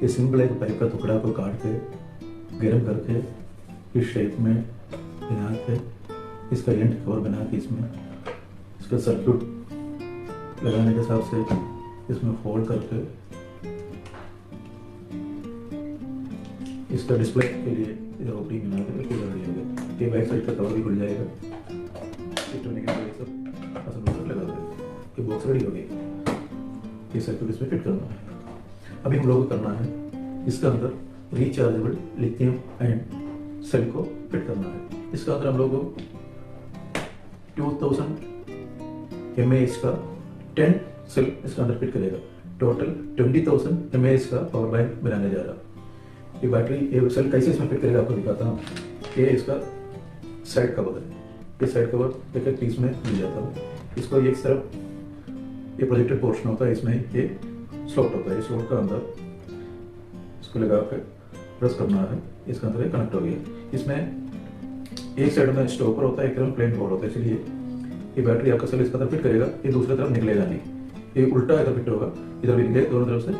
ये सिंपल एक पाइप का टुकड़ा को काट के गर्म करके इस शेप में बना के इसका एंड कवर बना के इसमें इसका सर्किट लगाने के हिसाब से इसमें फोल्ड करके इसका डिस्प्ले के लिए इधर ओपनिंग बना के खुल जाएगा। ये बैक साइड का कवर भी खुल जाएगा। इलेक्ट्रॉनिक के सब असेंबली लगा देंगे। ये बॉक्स रेडी हो गई। ये सर्किट इसमें फिट करना है। अभी हम लोगों को करना है इसका अंदर रिचार्जेबल लिथियम आयन सेल को फिट करना है। इसका अंदर हम लोगों को 2000 mAh का 10 सेल इसका अंदर फिट करेगा। टोटल 20,000 mAh का पावर बैंक बनाने जा रहा है। ये बैटरी ये सेल कैसे इसमें फिट करेगा आपको दिखाता हूँ। ये इसका साइड कवर है। ये साइड कवर एक एक पीस में मिल जाता है। इसको एक तरफ ये प्रोजेक्टेड पोर्शन होता है, इसमें ये स्लॉट होता है। इस स्लॉट का अंदर इसको लगा कर प्रेस करना है। इसका अंदर ये कनेक्ट हो गया। इसमें एक साइड में स्टॉपर होता है, एक तरफ प्लेन बोर्ड होता है। इसलिए ये बैटरी आपका सेल इसका अंदर फिट करेगा, ये दूसरी तरफ निकलेगा नहीं। ये उल्टा इधर फिट होगा, इधर भी निकले, दोनों तरफ से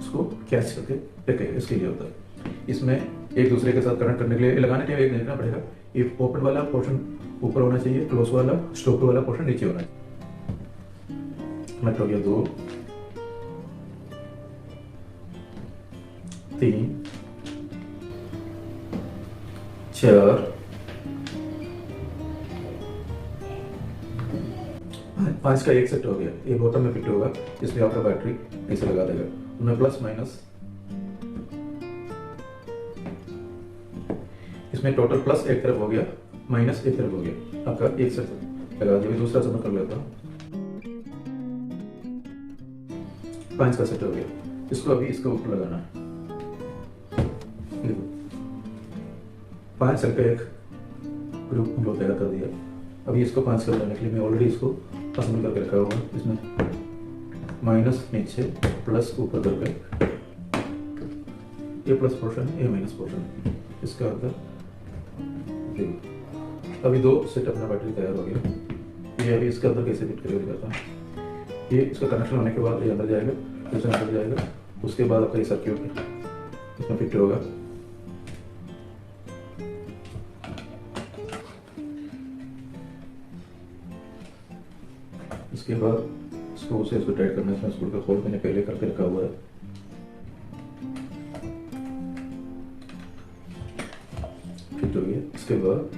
इसको कैच करके रखेगा। इसके लिए होता है। इसमें एक दूसरे के साथ कनेक्ट करने के लिए लगाने के लिए एक देखना पड़ेगा। ये ओपन वाला पोर्शन ऊपर होना चाहिए, क्लोज वाला स्टॉपर वाला पोर्शन नीचे होना चाहिए। कनेक्ट हो गया। 2 3 4 5 का एक सेट हो गया। ये बॉटम में फिट होगा, इसमें आपका बैटरी ऐसे लगा देगा। उनमें प्लस माइनस इसमें टोटल प्लस एक तरफ हो गया, माइनस एक तरफ हो गया। आपका एक सेट लगा दिया। दूसरा सेट कर लेता हूँ। 5 का सेट हो गया। इसको अभी इसके ऊपर लगाना है। 5 सेल का एक ग्रुप हम लोग तैयार कर दिया। अभी इसको 5 सेल लगाने के लिए मैं ऑलरेडी इसको असेंबल करके रखा हुआ है। इसमें माइनस नीचे प्लस ऊपर करके ये प्लस पोर्शन है, ये माइनस पोर्शन है। इसका अंदर अभी 2 सेट अपना बैटरी तैयार हो गया। ये अभी इसके अंदर कैसे फिट करके दिखाता हूँ। ये इसका कनेक्शन होने के बाद ये अंदर जाएगा, दूसरा अंदर जाएगा। उसके बाद आपका ये सर्किट इसमें फिट होगा। इसके बाद स्क्रू से इसको टाइट करना है। इसमें स्क्रू का होल मैंने पहले करके रखा हुआ है। फिट हो गया। इसके बाद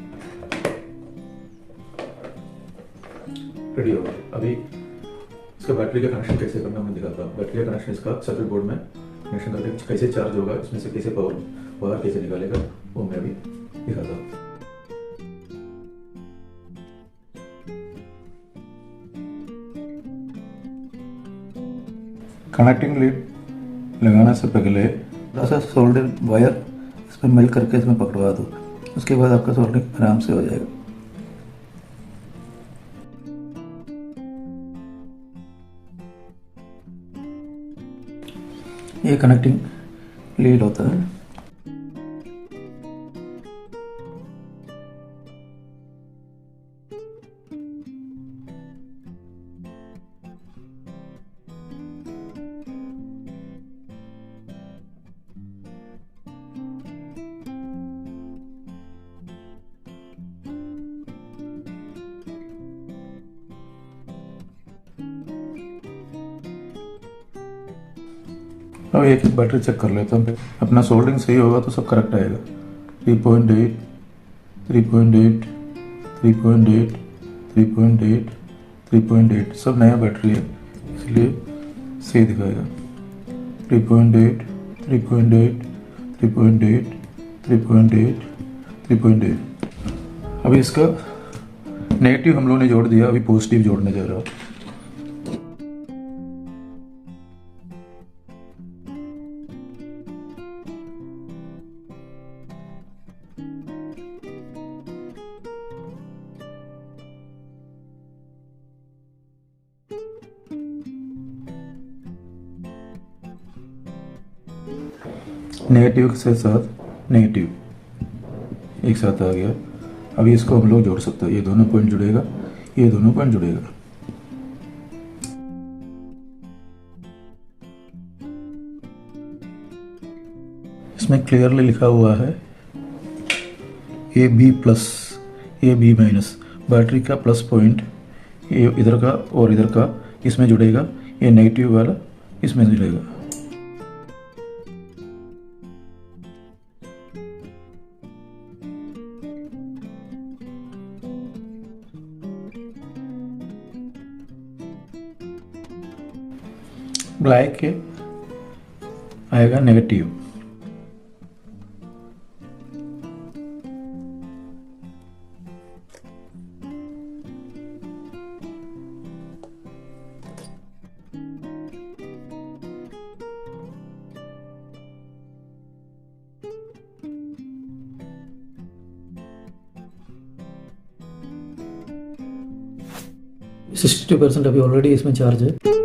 रेडी हो गया। अभी इसका बैटरी का कनेक्शन कैसे करना मैं दिखाता हूँ। बैटरी का कनेक्शन इसका सर्किट बोर्ड में कनेक्शन करके कैसे चार्ज होगा, इसमें से कैसे पावर बाहर कैसे निकालेगा वो मैं अभी दिखाता हूँ। कनेक्टिंग लीड लगाने से पहले थोड़ा सा सोल्डर वायर इस पर मेल्ट करके इसमें पकड़वा दो। उसके बाद आपका सोल्डरिंग आराम से हो जाएगा। ये कनेक्टिंग लीड होता है। अब एक एक बैटरी चेक कर लेता हूँ। अपना सोल्डरिंग सही होगा तो सब करेक्ट आएगा। 3.8 3.8 3.8 3.8 3.8 सब नया बैटरी है, इसलिए सही दिखाएगा। 3.8 3.8 3.8 3.8 3.8। अभी इसका नेगेटिव हम लोगों ने जोड़ दिया, अभी पॉजिटिव जोड़ने जा रहा है। नेगेटिव के साथ नेगेटिव एक साथ आ गया। अभी इसको हम लोग जोड़ सकते हैं। ये दोनों पॉइंट जुड़ेगा, ये दोनों पॉइंट जुड़ेगा। इसमें क्लियरली लिखा हुआ है AB plus AB minus. Battery का प्लस पॉइंट ये इधर का और इधर का इसमें जुड़ेगा, ये नेगेटिव वाला इसमें जुड़ेगा। ब्लैक के आएगा नेगेटिव। सिक्सटी 62% अभी ऑलरेडी इसमें चार्ज है।